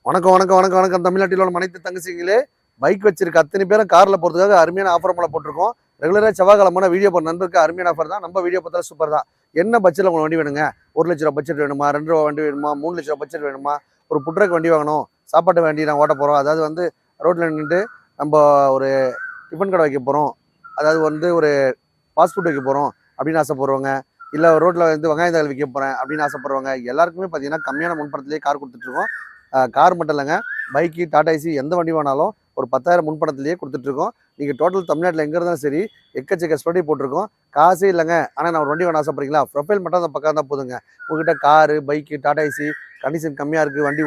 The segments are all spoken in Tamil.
வணக்கம் வணக்கம் வணக்கம் வணக்கம் தமிழ்நாட்டில் உள்ள அனைத்து தங்கச்சிங்களே, பைக் வச்சிருக்க அத்தனை பேரும் காரில் போகிறதுக்காக அருமையான ஆஃபர் மேலே போட்டிருக்கோம். ரெகுலராக செவ்வாய்க்கிழமை வீடியோ போகிற நண்பருக்கு அருமையான ஆஃபர் தான். நம்ம வீடியோ பார்த்தா சூப்பர் தான். என்ன பட்ஜெட்டில் உங்களுக்கு வண்டி வேணுங்க? 1,00,000 பட்ஜெட் வேணுமா? 2 ரூபா வண்டி வேணுமா? 3,00,000 பட்ஜெட் வேணுமா? ஒரு புட்ரக் வண்டி வாங்கணும், சாப்பாட்டு வண்டி நான் ஓட்ட போகிறோம், அதாவது வந்து ரோட்டில் நின்றுட்டு நம்ம ஒரு டிஃபன் கடை வைக்க போகிறோம், அதாவது வந்து ஒரு ஃபாஸ்ட் ஃபுட் வைக்க போகிறோம் அப்படின்னு ஆசைப்படுறவங்க, இல்லை ரோட்டில் வந்து வெங்காயம் தக்காளி விற்க போகிறேன் அப்படின்னு ஆசைப்படுறவங்க எல்லாருக்குமே பார்த்தீங்கன்னா கம்மியான முன்பணத்திலேயே கார் கொடுத்துட்ருக்கோம். கார் மட்டும் இல்லைங்க, பைக்கு, டாடா ஏசி எந்த வண்டி வேணாலும் ஒரு 10,000 முன்பணத்திலேயே கொடுத்துட்ருக்கோம். நீங்கள் டோட்டல் தமிழ்நாட்டில் எங்கே இருந்தாலும் சரி எக்கச்சக்க ஸ்பெடி போட்டிருக்கோம். காசே இல்லைங்க, ஆனால் நான் ஒரு வண்டி வேணும் ஆசைப்படுறீங்களா? ப்ரொஃபைல் மட்டும் அந்த பக்கம் தான் போதுங்க. உங்கள்கிட்ட car, bike, Tata AC condition கம்மியாக இருக்குது, வண்டி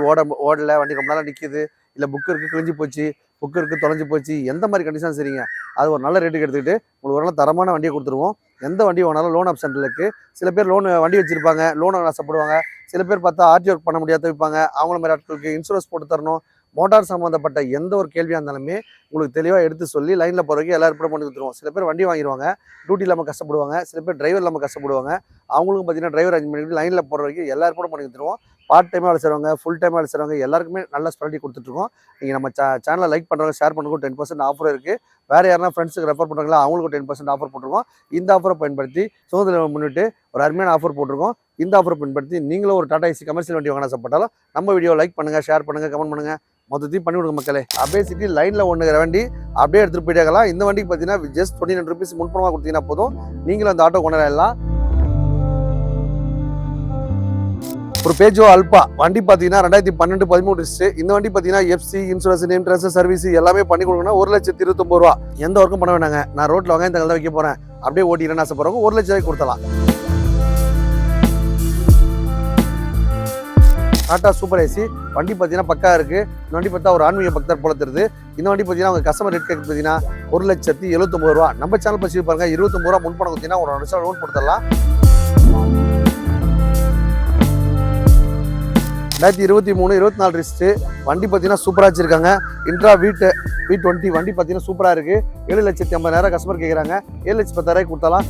ஓடலை, வண்டி ரொம்ப நாளாக நிற்கிது, இல்லை புக்கு இருக்குது கிழிஞ்சு போச்சு, புக்கு இருக்குது தொலைஞ்சு போச்சு, எந்த மாதிரி கண்டிஷன் சரிங்க, அது ஒரு நல்ல ரேட்டுக்கு எடுத்துக்கிட்டு உங்களுக்கு ஒரு நல்ல தரமான வண்டியை கொடுத்துருவோம். எந்த வண்டி வேணாலும் லோன் ஆப்ஷன் இருக்குது. சில பேர் லோன் வண்டி வச்சுருப்பாங்க, லோன் ஆசைப்படுவாங்க. சில பேர் பார்த்தா ஆர்டி ஒர்க் பண்ண முடியாத வைப்பாங்க. அவங்கள மாதிரி ஆட்களுக்கு இன்சூரன்ஸ் போட்டு தரணும். மோட்டார் சம்மந்தப்பட்ட எந்த ஒரு கேள்வியாக இருந்தாலுமே உங்களுக்கு தெளிவாக எடுத்து சொல்லி லைனில் போகிறதுக்கு எல்லாரும் பண்ணி கொடுத்துருவோம். சில பேர் வண்டி வாங்கிடுவாங்க, டியூட்டி இல்லாமல் கஷ்டப்படுவாங்க. சில பேர் டிரைவர் இல்லாமல் கஷ்டப்படுவாங்க. அவங்களுக்கும் பார்த்தீங்கன்னா டிரைவர் அரேஞ்ச் பண்ணி லைனில் போகிற வரைக்கும் எல்லாரும் பண்ணி கொடுத்துருவோம். பார்ட் டைமாக வேலை செய்கிறவங்க, ஃபுல் டைமாக வேலை செய்கிறவங்க எல்லாருக்குமே நல்ல ஸ்பெஷாலிட்டி கொடுத்துட்ருக்கோம். நீங்கள் நம்ம சேனலை லைக் பண்ணுறவங்க, ஷேர் பண்ணுறவங்க 10% ஆஃபர் இருக்குது. வேறு யாருன்னா ஃப்ரெண்ட்ஸுக்கு ரெஃபர் பண்ணுறாங்களா அவங்களுக்கு 10% ஆஃபர் போட்டிருக்கோம். இந்த ஆஃபரை பயன்படுத்தி சுதந்திர முன்னிட்டு ஒரு அருமையான ஆஃபர் போட்டிருக்கோம். இந்த ஆஃபரை பயன்படுத்தி நீங்களும் ஒரு டாடா ஏசி கமர்ஷியல் வண்டி வாங்க ஆசைப்பட்டாலும் நம்ம வீடியோ லைக் பண்ணுங்கள், ஷேர் பண்ணுங்கள், கமெண்ட் பண்ணுங்கள், மொத்தத்தையும் பண்ணி கொடுங்க மக்களே. அப்படியே சிட்டி லைனில் ஒன்றுங்கிற வண்டி அப்படியே எடுத்துகிட்டு போயிட்டாக்கலாம். இந்த வண்டிக்கு பார்த்தீங்கன்னா ஜஸ்ட் 29 rupees முன்பணமாக கொடுத்தீங்கன்னா போதும், நீங்களும் அந்த ஆட்டோ கொண்டாடலாம். ஒரு பேஜோ அல்பா வண்டி பார்த்தீங்கன்னா 2012-13 ரிஜிஸ்டர். இந்த வண்டி பார்த்தீங்கன்னா FC, insurance, name transfer service எல்லாமே பண்ணி கொடுக்கணும். 1,29,000 ரூபா. எந்த ஒர்க்கும் பண்ண வேணாங்க. நான் ரோட்டில் வெங்காயம் தக்காளி தான் வைக்க போகிறேன், அப்படியே ஓட்டிக்கிறேன்னு ஆசைப்படுறவங்க 1,00,000 கொடுத்தலாம். டாடா சூப்பர் ஏசி வண்டி பார்த்தீங்கன்னா பக்கா இருக்குது. இந்த வண்டி பார்த்தா ஒரு ஆன்மீக பக்தர் போல தெரியுது. இந்த வண்டி பார்த்தீங்கன்னா அவங்க கஸ்டமர் ரேட் கேட்கு பார்த்தீங்கன்னா 1,79,000 ரூபா. நம்ம சேனல் பற்றி பாருங்க, 29 ரூபா முன்பணம் கொடுத்தீங்கன்னா ஒரு வருஷம் லோன் கொடுத்துடலாம். 2023-24 ரிஜிஸ்டர் வண்டி பார்த்தீங்கன்னா சூப்பராக வச்சிருக்காங்க. இன்ட்ரா V20 வண்டி பார்த்தீங்கன்னா சூப்பராக இருக்குது. 7,50,000 கஸ்டமர் கேட்குறாங்க, 7,10,000 கொடுத்தலாம்.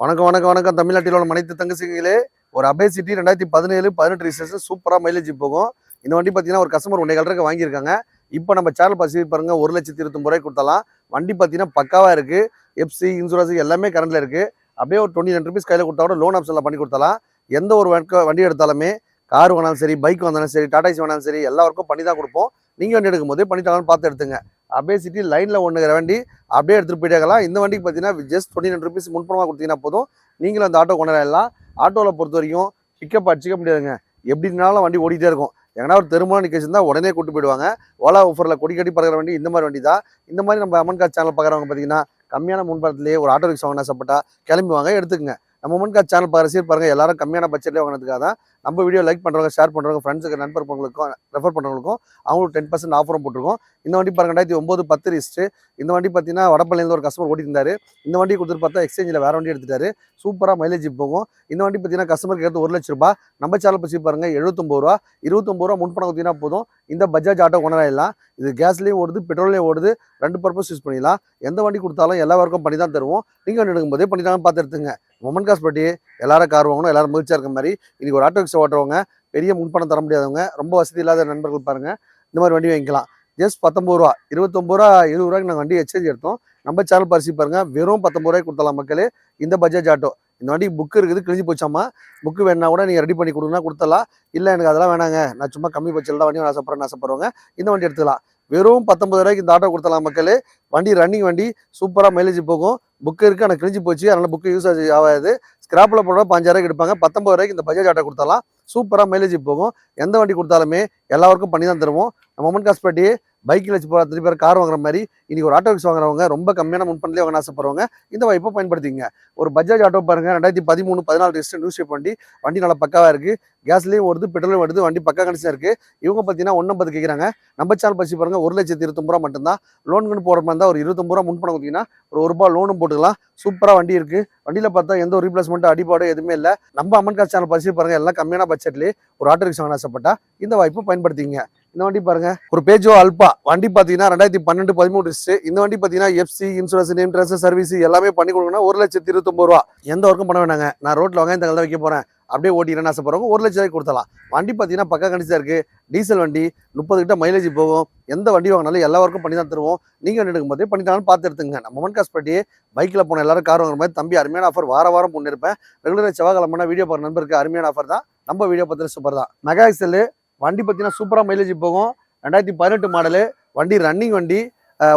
வணக்கம் வணக்கம் வணக்கம் தமிழ்நாட்டில் உள்ள அனைத்து தங்கச்சிங்களே, ஒரு அபே சிட்டி 2017-18 ரிஜிஸ்ட்ரேஷன் சூப்பராக மைலேஜ் போகும். இந்த வண்டி பார்த்தீங்கன்னா ஒரு கஸ்டமர் 1,400 வாங்கியிருக்காங்க. இப்போ நம்ம சேனல் பசி பாருங்க, 1,29,000 கொடுத்தலாம். வண்டி பார்த்தீங்கன்னா பக்காவாக இருக்குது. எஃப்சி, இன்சூரன்ஸ் எல்லாமே கரண்டில் இருக்குது. அப்படியே ஒரு 29 rupees கையில் கொடுத்தா கூட லோன் ஆப்ஷனில் பண்ணி கொடுத்தலாம். எந்த ஒரு வண்டி எடுத்தாலுமே, கார் வேணாலும் சரி, பைக் வந்தாலும் சரி, டாடா ஏசி வேணாலும் சரி, எல்லா ஒர்க்கும் பண்ணி தான் கொடுப்போம். நீங்கள் வண்டி எடுக்கும் போதே பண்ணிட்டாங்கன்னு பார்த்து எடுத்துங்க. அப்படியே சிட்டி லைனில் ஒன்றுங்கிற வண்டி அப்படியே எடுத்துகிட்டு போயிட்டாக்கலாம். இந்த வண்டிக்கு பார்த்தீங்கன்னா ஜஸ்ட் 29 rupees முன்பணமாக கொடுத்தீங்கன்னா போதும், நீங்களும் அந்த ஆட்டோ கொண்டாடலாம். ஆட்டோவில் பொறுத்த வரைக்கும் பிக்கப் அடிச்சிக்க முடியாதுங்க. எப்படினாலும் வண்டி ஓடிட்டே இருக்கும். எங்கன்னா ஒரு தெருமான நிற்கச்சுன்னா உடனே கூட்டு போயிடுவாங்க. ஓலா ஆஃபரில் கொடி கட்டி பறக்கிற வண்டி இந்த மாதிரி வண்டி தான். இந்த மாதிரி நம்ம அமன் கார் சேனல் பார்க்குறவங்க பார்த்தீங்கன்னா கம்மியான முன்பணத்திலேயே ஒரு ஆட்டோ ரிக்ஷா வாங்க ஆசைப்பட்டா கிளம்புவாங்க, எடுத்துக்கங்க. நம்ம அமன் கார் சேனல் பார்க்குற பாருங்கள், எல்லாரும் கம்மியான பட்ஜெட்லேயே வாங்கினதுக்காக தான். நம்ம வீடியோ லைக் பண்ணுறவங்க, ஷேர் பண்ணுறவங்க, ஃப்ரெண்ட்ஸுக்கு நண்பர்களுக்கும் ரெஃபர் பண்ணுறவங்களுக்கும் அவங்களுக்கு 10% ஆஃபரும் போட்டிருக்கோம். இந்த வண்டி பாருங்க 2009-10 ரிஜிஸ்டர். இந்த வண்டி பார்த்தீங்கன்னா வடப்பள்ளியிலேருந்து ஒரு கஸ்டமர் ஓட்டி இருந்தார். இந்த வண்டி கொடுத்துட்டு பார்த்தா எக்ஸ்சேஞ்சில் வேறு வண்டி எடுத்துட்டாரு. சூப்பராக மைலேஜ் போகும். இந்த வண்டி பார்த்தீங்கன்னா கஸ்டமருக்கு எடுத்து 1,00,000 ரூபா. நம்ம சேனல் பற்றி பாருங்கள், 79 ரூபா. 29 ரூபா முன்பணம் கொடுத்தீங்கன்னா போதும், இந்த பஜாஜ் ஆட்டோ கொண்டாடலாம். இது கேஸ்லேயும் ஓடுது, பெட்ரோல்லையும் ஓடுது, 2 பர்பஸ் யூஸ் பண்ணிடலாம். எந்த வண்டி கொடுத்தாலும் எல்லா ஒர்க்கும் பண்ணி தான் தருவோம். நீங்கள் வண்டி எடுக்கும்போதே பண்ணிட்டாங்கன்னு பார்த்து எடுத்துங்க. மொமன் காசு பட்டி எல்லாரும் கார் வாங்கணும், எல்லாரும் மகிழ்ச்சியாக இருக்க மாதிரி. இன்றைக்கி ஒரு ஆட்டோ ரிக்ஷா ஓட்டுறவங்க, பெரிய முன்பணம் தர முடியாதவங்க, ரொம்ப வசதி இல்லாத நண்பர்கள் பாருங்கள், இந்த மாதிரி வண்டி வாங்கிக்கலாம். ஜஸ்ட் 19 ரூபா, 29 ரூபா, 20 ரூபாய்க்கு நாங்கள் வண்டி எக்ஸ்சேஞ்ச் எடுத்தோம். நம்ம சேனல் பரிசு பாருங்கள், வெறும் 19 ரூபாய்க்கு கொடுத்தலாம் மக்களே. இந்த பஜாஜ் ஆட்டோ இந்த வண்டி புக்கு இருக்குது, கிழிஞ்சு போச்சாமா. புக்கு வேணா கூட நீங்கள் ரெடி பண்ணி கொடுங்கன்னா கொடுத்தலாம். இல்லை எனக்கு அதெல்லாம் வேணாங்க, நான் சும்மா கம்மி பட்ஜெட்டில் தான் வண்டி ஆசைப்படுறவங்க இந்த வண்டி எடுத்துக்கலாம். வெறும் 19 ரூபாய்க்கு இந்த ஆட்டோ கொடுத்தலாம் மக்களே. வண்டி ரன்னிங் வண்டி, சூப்பராக மைலேஜ் போகும். புக்கு இருக்குது, ஆனால் கிழிஞ்சு போச்சு, அதனால் புக்கு யூஸ் ஆகாது. ஸ்கிராப்பில் போடுறா 5,000 எடுப்பாங்க. 19 ரூபாய்க்கு இந்த பஜாஜ் ஆட்டோ கொடுத்தலாம். சூப்பராக மைலேஜ் போகும். எந்த வண்டி கொடுத்தாலுமே எல்லா ஒர்க்கும் பண்ணி தான் தருவோம். நம்ம அமன் காசு பட்டி பைக்கில் வச்சு போகிற அத்தனை பேர் கார் வாங்குற மாதிரி இன்னைக்கு ஒரு ஆட்டோ ரிக்ஷா வாங்குறவங்க ரொம்ப கம்மியான முன்பணத்திலே வாங்க ஆசைப்படுறவங்க இந்த வாய்ப்பை பயன்படுத்திங்க. ஒரு பஜாஜ் ஆட்டோ பாருங்க 2013-14 ரெஜிஸ்டர் நியூஸ் வண்டி. வண்டி நல்லா பக்காவாக இருக்குது. கேஸ்லேயும் வருது, பெட்ரோலும் வருது. வண்டி பக்கா கண்டிஷனாக இருக்குது. இவங்க பார்த்தீங்கன்னா 150 கேட்குறாங்க. நம்ம சேனல் பற்றி பாருங்க 1,29,000 மட்டும்தான். லோனுக்குன்னு போகிற மாதிரி இருந்தால் ஒரு 29 ரூபா முன்பணம் கொடுத்தீங்கன்னா ஒரு ₹1 லோனும் போட்டுக்கலாம். சூப்பராக வண்டி இருக்குது. வண்டியில் பார்த்தா எந்த ஒரு ரீப்ளேஸ்மெண்ட் அடிபாடு எதுவுமே இல்லை. நம்ம அம்மன் காசு சேனல் பற்றி பாருங்க எல்லாம் கம்மியான பட்ஜெட்லேயே ஒரு ஆட்டோ ரிக்ஷா வாங்க ஆசைப்பட்டா இந்த வாய்ப்பு பயன்படுத்திங்க. இந்த வண்டி பாருங்க ஒரு பேஜோ அல்பா வண்டி பார்த்தீங்கன்னா 2012-13 ரெஜிஸ்டர். இந்த வண்டி பார்த்தீங்கன்னா FC, insurance, name transfer, service எல்லாமே பண்ணி கொடுக்கணும். 1,29,000 ரூபா. எந்த ஒர்க்கும் பண்ண வேணாங்க. நான் ரோட்டில் வாங்க இந்த தான் வைக்க போகிறேன் அப்படியே ஓட்டிக்கிறேன்னு ஆசைப்படுறவங்க 1,00,000 ரூபாய்க்கு கொடுத்தலாம். வண்டி பார்த்தீங்கன்னா பக்கா கண்டிஷனாக இருக்குது. டீசல் வண்டி 30 கிட்ட மைலேஜ் போகும். எந்த வண்டி வாங்கினாலும் எல்லா ஒர்க்கும் பண்ணி தான் தருவோம். நீங்கள் எடுக்கும் போதே பண்ணிட்டாலும் பார்த்து எடுத்துங்க. நம்ம மன் காசு பட்டியே பைக்கில் போன எல்லாரும் கார் வாங்குற மாதிரி தம்பி அருமையான ஆஃபர் வாரம் பண்ணியிருப்பேன். ரெகுலராக செவ்வாய்க்கிழமை வீடியோ போகிற நண்பருக்கு அருமையான ஆஃபர் தான். நம்ம வீடியோ பார்த்து சூப்பர் தான். மெகா எக்ஸல் வண்டி பார்த்தீங்கன்னா சூப்பராக மைலேஜ் போகும். 2018 மாடலு வண்டி, ரன்னிங் வண்டி.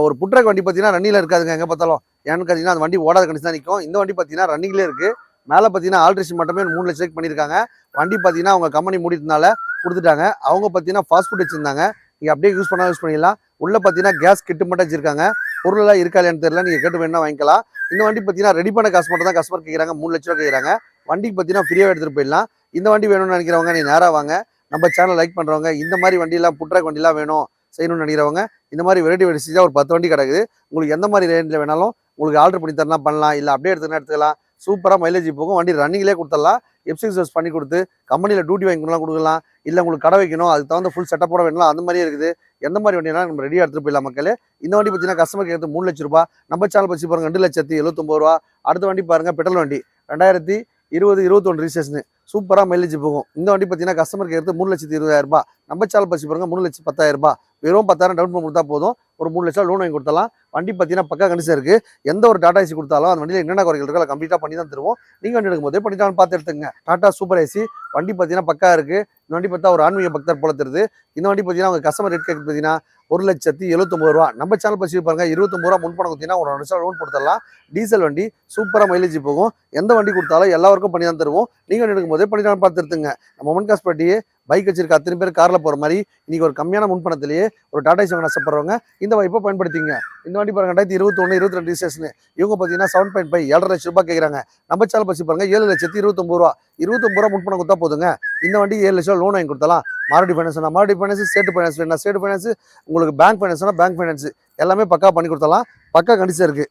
ஒரு புட்ரக் வண்டி பார்த்தீங்கன்னா ரன்னிங்கில் இருக்காதுங்க எங்கே பார்த்தாலும். ஏன்னு பார்த்தீங்கன்னா அந்த வண்டி ஓடாத கண்டிஷன் தான் நிற்கும். இந்த வண்டி பார்த்தீங்கன்னா ரன்னிங்லேயே இருக்குது. மேலே பார்த்தீங்கன்னா ஆல்ட்ரேஷன் மட்டுமே 3 லட்சம் பண்ணியிருக்காங்க. வண்டி பார்த்தீங்கன்னா அவங்க கம்பெனி மூடிட்டனால கொடுத்துட்டாங்க. அவங்க பார்த்தீங்கன்னா ஃபாஸ்ட் ஃபுட் வச்சுருந்தாங்க. நீங்கள் அப்படியே யூஸ் பண்ணிக்கலாம். உள்ளே பார்த்தீங்கன்னா கேஸ் கிட்டு மட்டும் வச்சிருக்காங்க. பொருளெல்லாம் இருக்கா இல்லையான்னு தெரியல. நீங்கள் கேட்டு வேணா வாங்கிக்கலாம். இந்த வண்டி பார்த்தீங்கன்னா ரெடி பண்ண காசு மட்டும் தான் கஸ்டமர் கேட்குறாங்க. 3 லட்ச ரூபா கேட்குறாங்க. வண்டிக்கு பார்த்தீங்கன்னா ஃப்ரீயாக எடுத்துகிட்டு போயிடலாம். இந்த வண்டி வேணும்னு நினைக்கிறவங்க நீ நேராக வாங்க. நம்ம சேனல் லைக் பண்ணுறவங்க இந்த மாதிரி வண்டியெல்லாம் புட்ரக் வண்டிலாம் வேணும் செய்யணும்னு நினைக்கிறவங்க இந்த மாதிரி வெரைட்டி ஒரு 10 வண்டி கிடக்குது. உங்களுக்கு எந்த மாதிரி ரேஞ்சில் வேணாலும் உங்களுக்கு ஆர்டர் பண்ணி தரலாம் பண்ணலாம். இல்லை அப்படியே எடுத்துக்கலாம். சூப்பராக மைலேஜ் போகும். வண்டி ரன்னிங்லேயே கொடுத்துடலாம். எஃப்சி சர்வீஸ் பண்ணி கொடுத்து கம்பெனியில் டியூட்டி வாங்கிக்கலாம் கொடுக்கலாம். இல்லை உங்களுக்கு கடை வைக்கணும் அதுக்கு தகுந்த ஃபுல் செட்டப்போட வேணும் அந்த மாதிரியே இருக்குது. எந்த மாதிரி வண்டினா நம்ம ரெடியாக எடுத்துகிட்டு போயிடலாம் மக்களே. இந்த வண்டி பார்த்தீங்கன்னா கஸ்டமர் கேட்குறது 3 லட்ச ரூபா. நம்ம சேனல் பற்றி பாருங்க 2,79,000 ரூபா. அடுத்த வண்டி பாருங்க பெட்ரோல் வண்டி 2020-21 ரிஜிஸ்ட்ரேஷன். சூப்பராக மைலேஜ் போகும். இந்த வண்டி பார்த்தீங்கன்னா கஸ்டமர் கேட்குறது 3,20,000 ரூபா. நம்ம சேனல் பற்றி பாருங்க 3,10,000 ரூபா. வெறும் 10,000 டவுன் பண்ணி கொடுத்தா போதும். ஒரு 3 லட்சம் லோன் வாங்கி கொடுத்தலாம். வண்டி பார்த்தீங்கன்னா பக்கா கண்டிஷன் இருக்குது. எந்த ஒரு டாடா ஏசி கொடுத்தாலும் அந்த வண்டியில் என்னென்ன குறைகள் இருக்கோ கம்ப்ளீட்டாக பண்ணி தான் தருவோம். நீங்கள் வண்டி எடுக்கும்போதே பண்ணிட்டாலும் பார்த்து எடுத்துங்க. டாடா சூப்பர் ஏசி வண்டி பார்த்தீங்கன்னா பக்கா இருக்குது. இந்த வண்டி பார்த்தா ஒரு ஆன்மீக பக்தர் போல தருது. இந்த வண்டி பார்த்தீங்கன்னா அவங்க கஸ்டமர் ரேட் கேட்குறது பார்த்தீங்கன்னா 1,79,000 ரூபா. நம்ம சேனல் பற்றி பாருங்க 29 ரூபா முன்பணம் கொடுத்தீங்கன்னா ஒரு 1 லட்சம் லோன் கொடுத்துடலாம். டீசல் வண்டி சூப்பராக மைலேஜ் போகும். எந்த வண்டி கொடுத்தாலும் எல்லா ஒர்க்கும் பண்ணி தான் தருவோம். நீங்கள் எடுக்கும் போதே பண்ணிட்டாலும் பார்த்து எடுத்துங்க. நம்ம மன் காசு பட்டியே பைக் வச்சிருக்க அத்தனை பேர் காரில் போகிற மாதிரி இன்னைக்கு ஒரு கம்மியான முன்பணத்திலேயே ஒரு டாடா ஏசி வாங்க ஆசைப்படுறவங்க இந்த வாய்ப்பை பயன்படுத்திங்க. இந்த வண்டி பாருங்க 2021-22 ரிஜிஸ்ட்ரேஷன். இவங்க பார்த்தீங்கன்னா 7.5 7,5 லட்ச ரூபாய் கேட்குறாங்க. நம்ம சேனல் பற்றி பாருங்க 7,29,000 ரூபா. 29 ரூபா முன்பணம் கொடுத்தா போதுங்க. இந்த வண்டி 7 லட்சம் லோன் வாங்கி கொடுத்தலாம். Maruti finance Maruti finance, state finance வேணும் ஸ்டேட் ஃபைனான்ஸ், உங்களுக்கு பேங்க் ஃபைனான்ஸ்னா பேங்க் ஃபைனான்ஸ் எல்லாமே பக்கா பண்ணி கொடுத்தலாம். பக்கா கண்டிஷன் இருக்குது.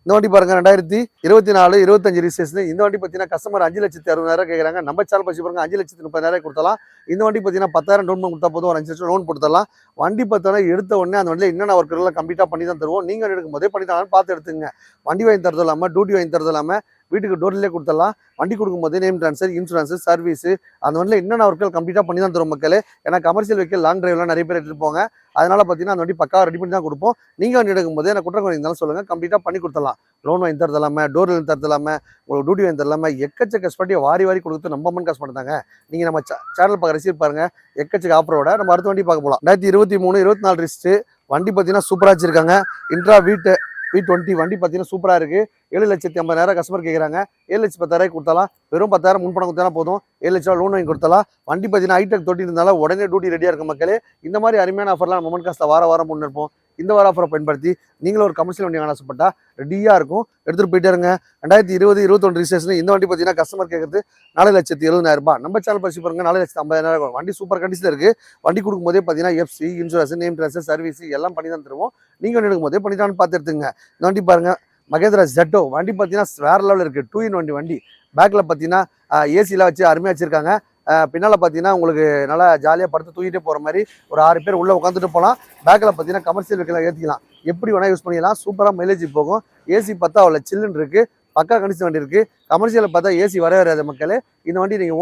இந்த வண்டி பாருங்க 2024-25 ரிஜிஸ்ட்ரேஷன். இந்த வண்டி பார்த்தீங்கன்னா கஸ்டமர் 5,60,000 கேட்குறாங்க. நம்ம சேனல் பற்றி பாருங்க 5,30,000 கொடுத்தலாம். இந்த வண்டி பார்த்தீங்கன்னா 10,000 டவுன் பண்ணி கொடுத்தா போதும். ஒரு 5 லட்சம் லோன் கொடுத்துடலாம். வண்டி பார்த்தோன்னா எடுத்த உடனே அந்த வண்டியில் என்னென்ன ஒர்க்கெல்லாம் கம்ப்ளீட்டாக பண்ணி தான் தருவோம். நீங்கள் எடுக்கும் போதே பண்ணிட்டாலும் பார்த்து எடுத்துங்க. வண்டி வாங்கி தரதும் இல்லாமல் டியூட்டி வாங்கி தரதும் இல்லாமல் வீட்டுக்கு டோர்லேயே கொடுத்துடலாம். வண்டி கொடுக்கும்போது நேம் ட்ரான்ஸ்ஃபர், இன்சூரன்ஸ், சர்வீஸ் அந்த வண்டியில் என்னென்ன ஒர்க்குகள் கம்ப்ளீட்டாக பண்ணி தான் தரும் மக்களே. ஏன்னா கமர்ஷியல் வெஹிக்கிள் லாங் டிரைவ்லாம் நிறைய பேர் எடுத்துட்டு போங்க. அதனால பார்த்தீங்கன்னா அந்த வண்டி பக்கா ரெடி பண்ணி தான் கொடுப்போம். நீங்கள் வண்டி எடுக்கும்போது எனக்கு குற்றம் இருந்தாலும் சொல்லுங்கள் கம்ப்ளீட்டாக பண்ணி கொடுத்துடலாம். லோன் வாங்கி தரது இல்லாமல் டோர் வாங்கி தரது இல்லாமல் உங்களுக்கு டியூட்டி வாங்கி தரலாமல் எக்கச்சக்க ஸ்பட்டியை வாரி கொடுத்து நம்ம மன் காசு பண்ணுறாங்க. நீங்கள் நம்ம சேனல் பார்க்க ரசிகர் பாருங்க எக்கச்சக்க ஆஃபரோட நம்ம அடுத்த வண்டி பார்க்க போகலாம். 2023-24 ரிஜிஸ்டர். வண்டி பார்த்தீங்கன்னா சூப்பராக வச்சிருக்காங்க. இன்ட்ரா V20 வண்டி பார்த்தீங்கன்னா சூப்பராக இருக்குது. 7,50,000 கஸ்டமர் கேட்குறாங்க. 7,10,000 கொடுத்தலாம். வெறும் 10,000 முன்பணம் கொடுத்தா போதும். 7 லட்சம் லோன் வாங்கி கொடுத்தலாம். வண்டி பார்த்தீங்கன்னா ஹைடெக் தொட்டி இருந்தாலும் உடனே டியூட்டி ரெடியாக இருக்கும் மக்களே. இந்த மாதிரி அருமையான ஆஃபர்லாம் நம்ம மன் காசில் வாரம் முன்னிருப்போம். இந்த வார ஆஃபரை பயன்படுத்தி நீங்களும் ஒரு கமர்ஷியல் வண்டி வாங்க ஆசைப்பட்டா ரெடியாக இருக்கும். எடுத்துகிட்டு போயிட்டே இருங்க. 2020-21 ரிஜிஸ்ட்ரேஷன். இந்த வண்டி பார்த்தீங்கன்னா கஸ்டமர் கேட்குறது 4,70,000 ரூபா. நம்ம சேனல் பற்றி பாருங்க 4,50,000 வண்டி சூப்பர் கண்டிஷனில் இருக்குது. வண்டி கொடுக்கும்போதே பார்த்தீங்கன்னா FC, insurance, name transfer, service எல்லாம் பண்ணி தான் தருவோம். நீங்கள் வண்டி எடுக்கும்போதே பண்ணிட்டான்னு பார்த்து எடுத்துங்க. இந்த வண்டி பாருங்க மகேந்திரா ஜெட்டோ வண்டி பார்த்தீங்கன்னா வேற லெவலில் இருக்குது. 2-in-1 வண்டி. பேக்கில் பார்த்தீங்கன்னா ஏசிலாம் வச்சு அருமையாக வச்சுருக்காங்க. பின்னால் பார்த்தீங்கன்னா உங்களுக்கு நல்லா ஜாலியாக படுத்து தூக்கிட்டே போகிற மாதிரி ஒரு 6 பேர் உள்ளே உட்காந்துட்டு போகலாம். பேக்கில் பார்த்தீங்கன்னா கமர்ஷியல் வெஹிக்கிள் ஏற்றிக்கலாம். எப்படி வேணால் யூஸ் பண்ணிக்கலாம். சூப்பராக மைலேஜ் போகும். ஏசி பார்த்தா அவ்வளோ சில்லுன்னு இருக்குது. பக்கா கண்டிஷன் வண்டி இருக்குது. கமர்ஷியலில் பார்த்தா ஏசி வராது மக்களே. இந்த வண்டி நீங்கள்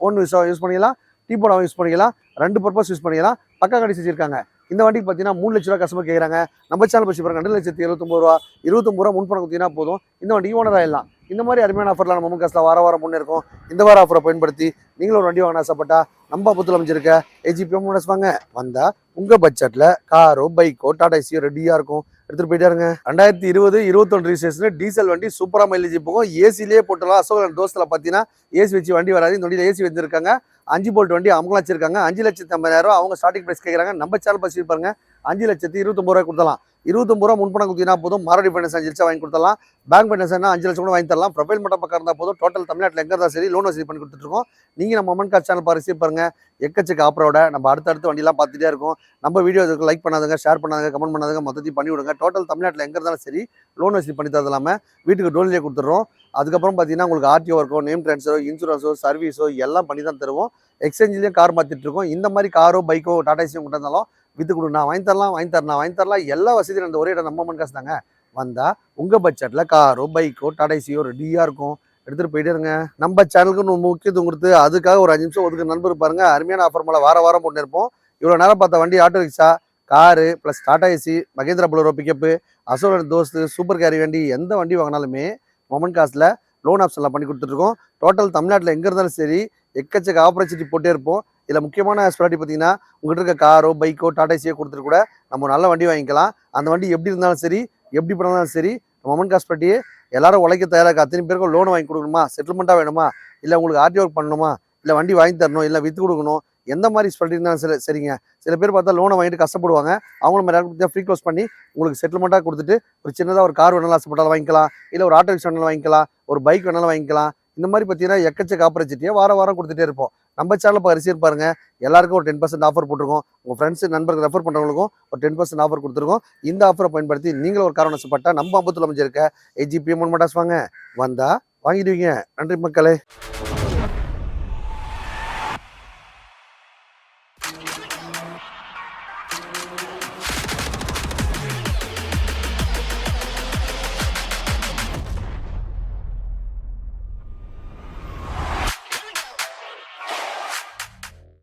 ஓன் யூஸ் பண்ணிக்கலாம். டீ போடாமல் யூஸ் பண்ணிக்கலாம். 2 பர்பஸ் யூஸ் பண்ணிக்கலாம். பக்கா கண்டிஷன் வச்சிருக்காங்க. இந்த வண்டிக்கு பார்த்தீங்கன்னா 3 லட்ச ரூபா கஸ்டமர் கேட்குறாங்க. நம்ம சேனல் பற்றி பாருங்க 2,79,000 ரூபா. 29 ரூபா முன்பணம் கொடுத்தீங்கன்னா போதும். இந்த வண்டிக்கு ஓனர் ஆயிடலாம். இந்த மாதிரி அருமையான ஆஃபர்லாம் நம்ம காசில் வாரம் முன்னே இருக்கும். இந்த வார ஆஃபரை பயன்படுத்தி நீங்களும் ஒரு வண்டி வாங்க ஆசைப்பட்டா நம்ம புத்தில் அமைச்சிருக்க AGPM வாங்க வந்தால் உங்கள் பட்ஜெட்டில் காரோ பைக்கோ டாடா ஏசியோ ரெடியாக இருக்கும். எடுத்துட்டு போயிட்டாருங்க. 2020 21 ரிஜிஸ்ட்ரேஷன் டீசல் வண்டி சூப்பரா மைலேஜ் போகும். ஏசிலேயே போட்டலாம். அசோகன் டோஸ்ல பாத்தீங்கன்னா ஏசி வச்சு வண்டி வராது. இந்த வண்டியில ஏசி வச்சிருக்காங்க. 5 போல்ட் வண்டி அவங்க வச்சிருக்காங்க. 5,50,000 அவங்க ஸ்டார்டிங் பிரைஸ் கேட்கறாங்க. நம்ம சேனல் பசி பாருங்க 5,29,000 கொடுத்தலாம். 29 ரூபா முன்பணம் கொடுத்தீங்கன்னா போதும். மாரடி ஃபைனான்ஸ் 5 லட்சம் வாங்கி கொடுத்தலாம். பேங்க் ஃபைனான்ஸ் 5 லட்சம் கூட வாங்கி தரலாம். ப்ரொஃபைல் மட்டும் பக்கம் இருந்தால் போதும். டோட்டல் தமிழ்நாட்டில் எங்க இருந்தால் சரி லோன் வசதி பண்ணி கொடுத்துருக்கோம். நீங்க நம்ம அமன் கார் சேனல் ரிசீவ் பாருங்க. எக்கச்சக்க ஆஃபரோட நம்ம அடுத்தடுத்து வண்டிலாம் பார்த்துட்டே இருக்கோம். நம்ம வீடியோ இதுக்கு லைக் பண்ணாதுங்க, ஷேர் பண்ணாதுங்க, கமெண்ட் பண்ணாதுங்க, மொத்தத்தையும் பண்ணி விடுங்க. டோட்டல் தமிழ்நாட்டில் எங்க இருந்தாலும் சரி லோன் வசதி பண்ணி தரது இல்லாமல் வீட்டுக்கு டோல்லேயே கொடுத்துட்றோம். அதுக்கப்புறம் பார்த்தீங்கன்னா உங்களுக்கு ஆர்டிஓ இருக்கும், நேம் ட்ரான்ஸ்ஃபரோ, இன்சூரன்ஸோ, சர்வீஸோ எல்லாம் பண்ணி தான் தருவோம். எக்ஸ்சேஞ்சிலையும் கார் மாற்றிட்டு இருக்கோம். இந்த மாதிரி காரோ பைக்கோ டாடா ஏசியும் கொண்டு வந்தாலும் வித்து கொடு, நான் வாங்கி தரலாம். எல்லா வசதியும் அந்த ஒரே இடம் நம்ம அமன் காசு தாங்க. வந்தா உங்க பட்ஜெட்ல காரோ பைக்கோ டாடா ஏசியோ ரெடியா இருக்கும். எடுத்துட்டு போயிட்டே இருங்க. நம்ம சேனலுக்கு முக்கியத்துவம் கொடுத்து அதுக்காக ஒரு 5 நிமிஷம் ஒதுக்கு நண்பர் பாருங்க. அருமையான ஆஃபர் மேல வாரம் போட்டு இருப்போம். இவ்வளவு நேரம் பார்த்த வண்டி auto rickshaw, car plus Tata AC, Mahindra Bolero pickup, அசோகன் தோஸ்து, சூப்பர் கேரி வண்டி எந்த வண்டி வாங்கினாலுமே அமன் காசுல லோன் ஆப்ஷன்லாம் பண்ணி கொடுத்துருக்கோம். டோட்டல் தமிழ்நாட்டில் எங்க இருந்தாலும் சரி எக்கச்சக்க ஆப்பர்ச்சுனிட்டி போட்டே இருப்போம். இதில் முக்கியமான ஸ்பெஷாலிட்டி பார்த்தீங்கன்னா உங்கள்கிட்ட இருக்க காரோ பைக்கோ டாடா ஏசியோ கொடுத்துட்டு கூட நம்ம நல்ல வண்டி வாங்கிக்கலாம். அந்த வண்டி எப்படி இருந்தாலும் சரி எப்படி பண்ணாலும் சரி நம்ம அமன் காசு பட்டி எல்லாரும் உழைக்க தயாராக அத்தனை பேருக்கும் லோன் வாங்கி கொடுக்கணுமா, செட்டில்மெண்ட்டாக வேணுமா, இல்லை உங்களுக்கு ஆர்டி ஒர்க் பண்ணணுமா, இல்லை வண்டி வாங்கி தரணும், இல்லை விற்று கொடுக்கணும், எந்த மாதிரி ஸ்பெஷாலிட்டி இருந்தாலும் சரிங்க. சில பேர் பார்த்தா லோனை வாங்கிட்டு கஷ்டப்படுவாங்க. அவங்களும் மாதிரி ஃப்ரீ க்ளோஸ் பண்ணி உங்களுக்கு செட்டில்மெண்ட்டாக கொடுத்துட்டு ஒரு சின்னதாக ஒரு கார் வேணாலும் ஆசைப்பட்டாலும் வாங்கிக்கலாம், இல்லை ஒரு ஆட்டோ ரிக்ஷா வேணாலும் வாங்கிக்கலாம், ஒரு பைக் வேணாலும் வாங்கிக்கலாம். இந்த மாதிரி பார்த்தீங்கன்னா எக்கச்சக்க ஆப்பர்ச்சுனிட்டியை வாரம் கொடுத்துட்டே இருப்போம். நம்ம சேனல் ரிசீவ் பாருங்க. எல்லாருக்கும் ஒரு 10% ஆஃபர் போட்டிருக்கோம். உங்க ஃப்ரெண்ட்ஸ் நண்பர்கள் ரெஃபர் பண்றவங்களுக்கும் ஒரு 10% ஆஃபர் கொடுத்துருக்கோம். இந்த ஆஃபரை பயன்படுத்தி நீங்களும் ஒரு காரணம் ஆசைப்பட்டா நம்ம அம்பத்தூர்ல அமைஞ்சிருக்க AGPM மோட்டார்ஸ் வாங்க. வந்தா வாங்கிடுவீங்க. நன்றி மக்களே.